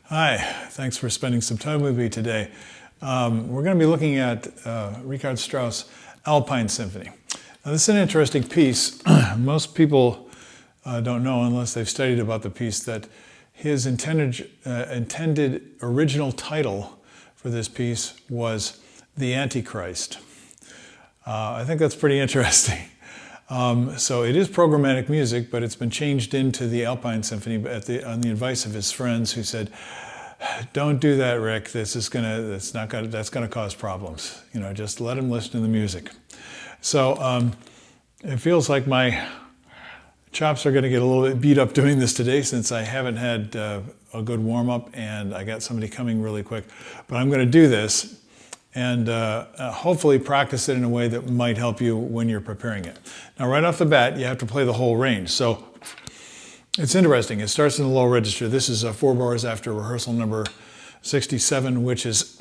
Hi, thanks for spending some time with me today. We're going to be looking at Richard Strauss' Alpine Symphony. Now, this is an interesting piece. Most people don't know, unless they've studied about the piece, that his intended original title for this piece was The Antichrist. I think that's pretty interesting. So it is programmatic music, but it's been changed into the Alpine Symphony on the advice of his friends, who said, "Don't do that, Rick. That's gonna cause problems. You know, just let him listen to the music." So it feels like my chops are going to get a little bit beat up doing this today, since I haven't had a good warm up and I got somebody coming really quick. But I'm going to do this and hopefully practice it in a way that might help you when you're preparing it. Now, right off the bat, you have to play the whole range. So it's interesting. It starts in the low register. This is 4 bars after rehearsal number 67, which is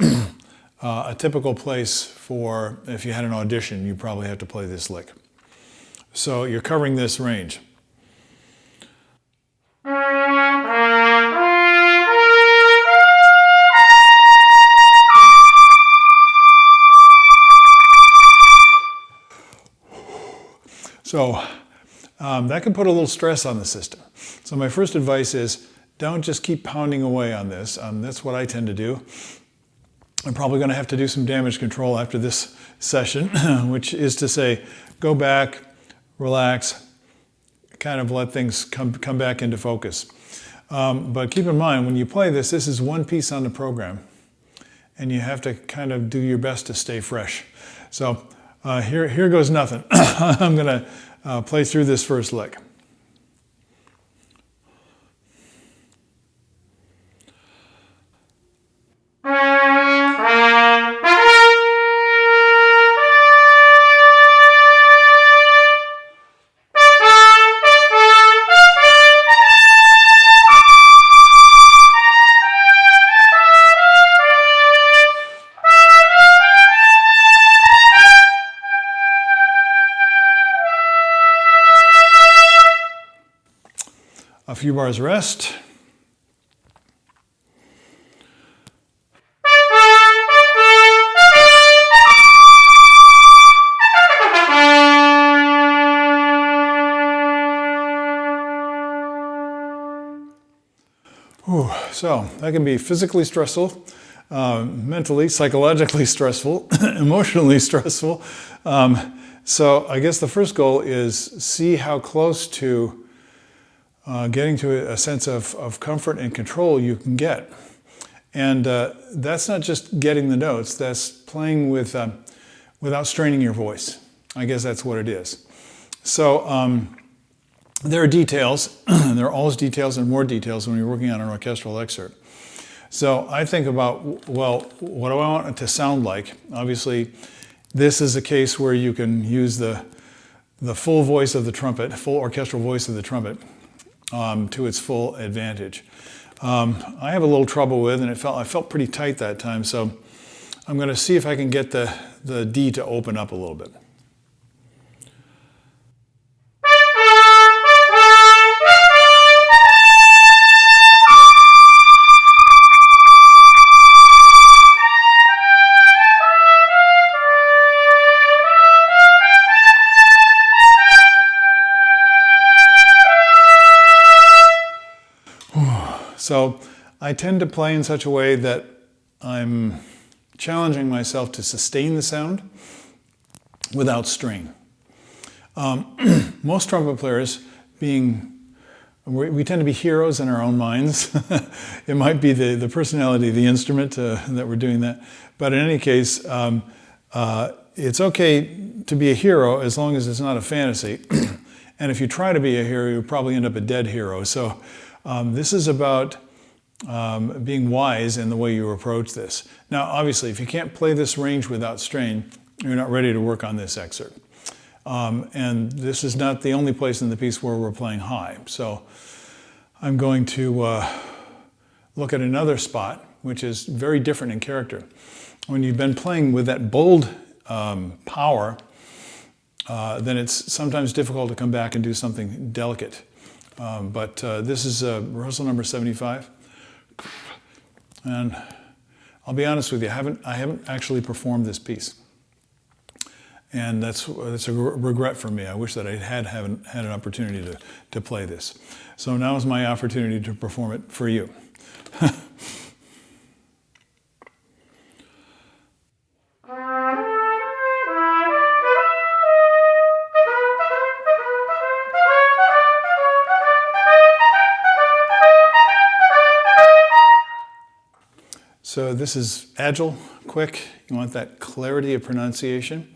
a typical place for, if you had an audition, you probably have to play this lick. So you're covering this range. So that can put a little stress on the system. So my first advice is, don't just keep pounding away on this. That's what I tend to do. I'm probably going to have to do some damage control after this session, which is to say, go back, relax, kind of let things come back into focus. But keep in mind, when you play this, this is one piece on the program, and you have to kind of do your best to stay fresh. So here goes nothing. I'm going to play through this first lick. A few bars rest. So that can be physically stressful, mentally, psychologically stressful, emotionally stressful. So I guess the first goal is see how close to getting to a sense of comfort and control you can get. And that's not just getting the notes, that's playing with, without straining your voice. I guess that's what it is. So there are details, there are always details and more details when you're working on an orchestral excerpt. So I think about, well, what do I want it to sound like? Obviously, this is a case where you can use the full voice of the trumpet, full orchestral voice of the trumpet, to its full advantage. I have a little trouble with, and I felt pretty tight that time, so I'm going to see if I can get the D to open up a little bit. So I tend to play in such a way that I'm challenging myself to sustain the sound without strain. Most trumpet players, we tend to be heroes in our own minds. It might be the personality of the instrument that we're doing that. But in any case, it's okay to be a hero as long as it's not a fantasy. And if you try to be a hero, you'll probably end up a dead hero. So this is about being wise in the way you approach this. Now, obviously, if you can't play this range without strain, you're not ready to work on this excerpt. And this is not the only place in the piece where we're playing high. So I'm going to look at another spot, which is very different in character. When you've been playing with that bold power, then it's sometimes difficult to come back and do something delicate. But this is rehearsal number 75. And I'll be honest with you, I haven't actually performed this piece. And that's a regret for me. I wish that I had an opportunity to play this. So now is my opportunity to perform it for you. So this is agile, quick. You want that clarity of pronunciation.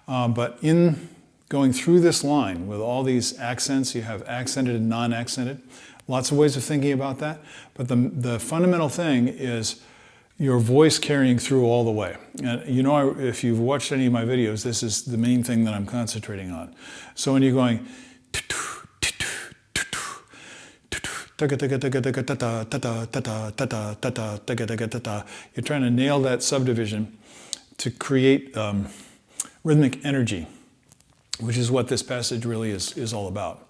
But in going through this line with all these accents, you have accented and non-accented. Lots of ways of thinking about that. But the fundamental thing is your voice carrying through all the way. And you know, if you've watched any of my videos, this is the main thing that I'm concentrating on. So when you're going, you're trying to nail that subdivision to create rhythmic energy, which is what this passage really is all about.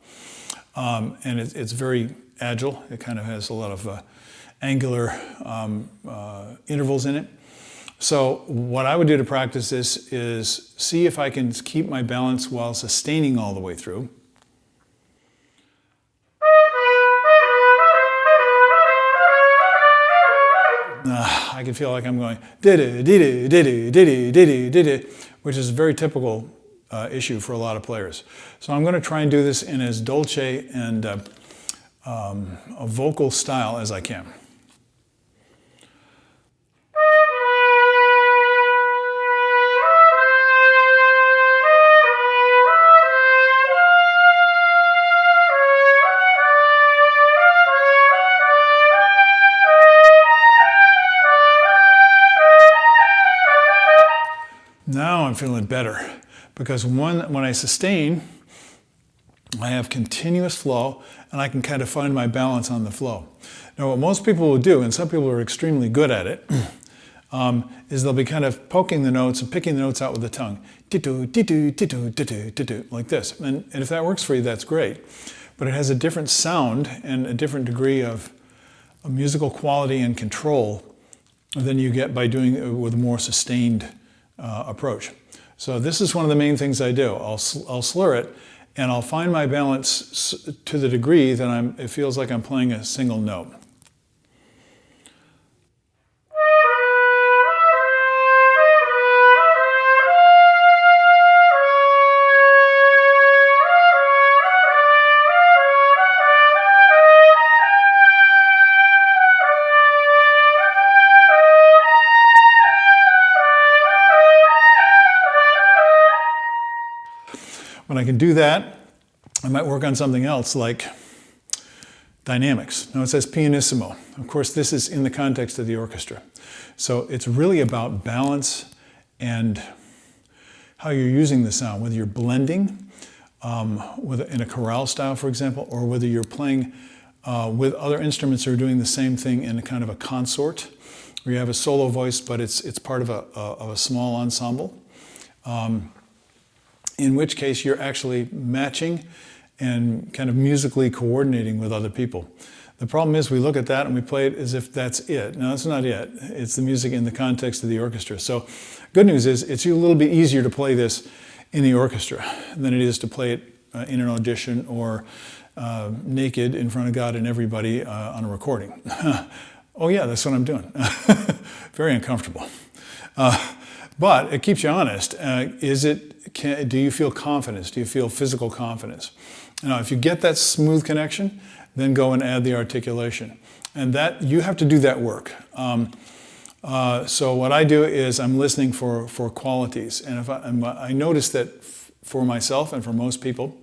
And it's very agile. It kind of has a lot of angular intervals in it. So what I would do to practice this is see if I can keep my balance while sustaining all the way through. I can feel like I'm going which is a very typical issue for a lot of players. So I'm going to try and do this in as dolce and a vocal style as I can. Now I'm feeling better because when I sustain, I have continuous flow and I can kind of find my balance on the flow. Now what most people will do, and some people are extremely good at it, is they'll be kind of poking the notes and picking the notes out with the tongue. Like this. And if that works for you, that's great. But it has a different sound and a different degree of musical quality and control than you get by doing it with a more sustained approach. So this is one of the main things I do. I'll slur it and I'll find my balance to the degree that it feels like I'm playing a single note. When I can do that, I might work on something else like dynamics. Now it says pianissimo. Of course, this is in the context of the orchestra. So it's really about balance and how you're using the sound, whether you're blending in a chorale style, for example, or whether you're playing with other instruments that are doing the same thing in a kind of a consort, where you have a solo voice, but it's part of a small ensemble. In which case you're actually matching and kind of musically coordinating with other people. The problem is we look at that and we play it as if that's it. No, that's not it. It's the music in the context of the orchestra. So good news is it's a little bit easier to play this in the orchestra than it is to play it in an audition or naked in front of God and everybody on a recording. Oh yeah, that's what I'm doing. Very uncomfortable. But it keeps you honest. Do you feel confidence? Do you feel physical confidence? Now, if you get that smooth connection, then go and add the articulation. And that you have to do that work. So what I do is I'm listening for qualities. And if I notice that for myself and for most people,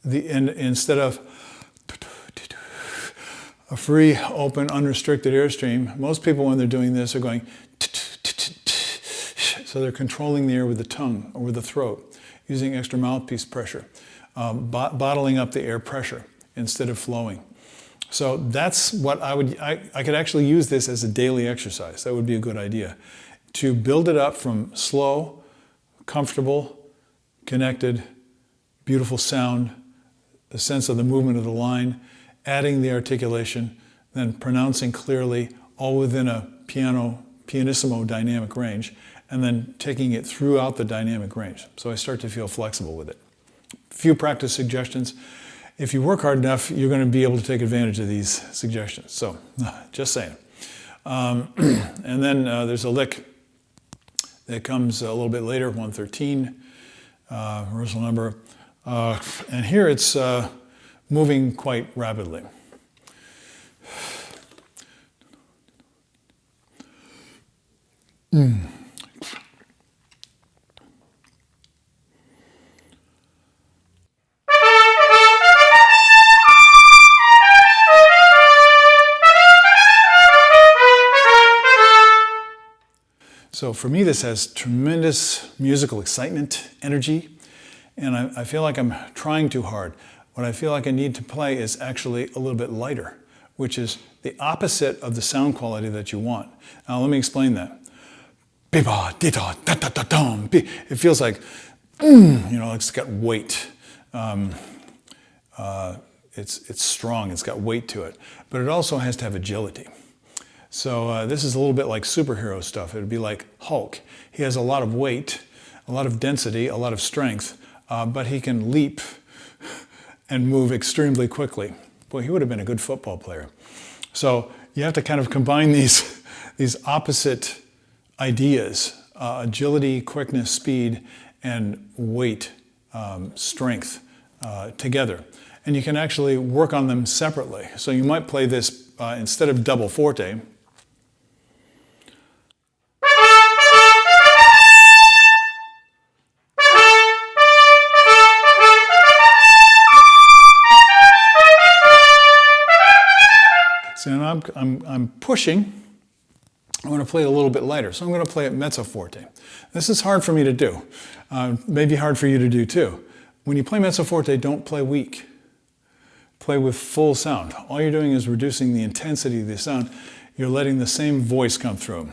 instead of a free, open, unrestricted airstream, most people when they're doing this are going so they're controlling the air with the tongue or with the throat, using extra mouthpiece pressure, bottling up the air pressure instead of flowing. So that's what I could actually use this as a daily exercise. That would be a good idea. To build it up from slow, comfortable, connected, beautiful sound, the sense of the movement of the line, adding the articulation, then pronouncing clearly, all within a pianissimo dynamic range, and then taking it throughout the dynamic range. So I start to feel flexible with it. Few practice suggestions. If you work hard enough, you're going to be able to take advantage of these suggestions. So, just saying. And then there's a lick that comes a little bit later, 113, rehearsal number. And here it's moving quite rapidly. So for me, this has tremendous musical excitement, energy, and I feel like I'm trying too hard. What I feel like I need to play is actually a little bit lighter, which is the opposite of the sound quality that you want. Now let me explain that. It feels like, it's got weight. It's strong, it's got weight to it, but it also has to have agility. So this is a little bit like superhero stuff. It would be like Hulk. He has a lot of weight, a lot of density, a lot of strength, but he can leap and move extremely quickly. Boy, he would have been a good football player. So you have to kind of combine these opposite ideas, agility, quickness, speed, and weight, strength together. And you can actually work on them separately. So you might play this instead of double forte. So now I'm pushing. I'm going to play it a little bit lighter. So I'm going to play it mezzo forte. This is hard for me to do. Maybe hard for you to do too. When you play mezzo forte, don't play weak. Play with full sound. All you're doing is reducing the intensity of the sound. You're letting the same voice come through.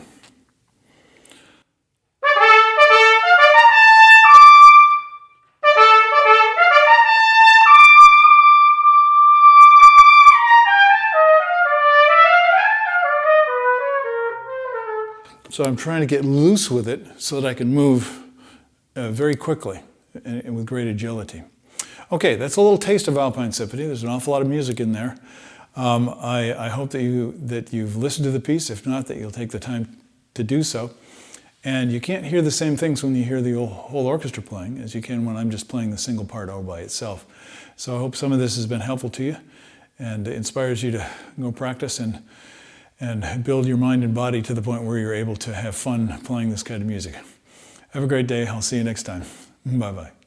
So I'm trying to get loose with it so that I can move very quickly and with great agility. Okay, that's a little taste of Alpine Symphony. There's an awful lot of music in there. I hope that you've listened to the piece. If not, that you'll take the time to do so. And you can't hear the same things when you hear the whole orchestra playing as you can when I'm just playing the single part all by itself. So I hope some of this has been helpful to you and inspires you to go practice and build your mind and body to the point where you're able to have fun playing this kind of music. Have a great day. I'll see you next time. Bye-bye.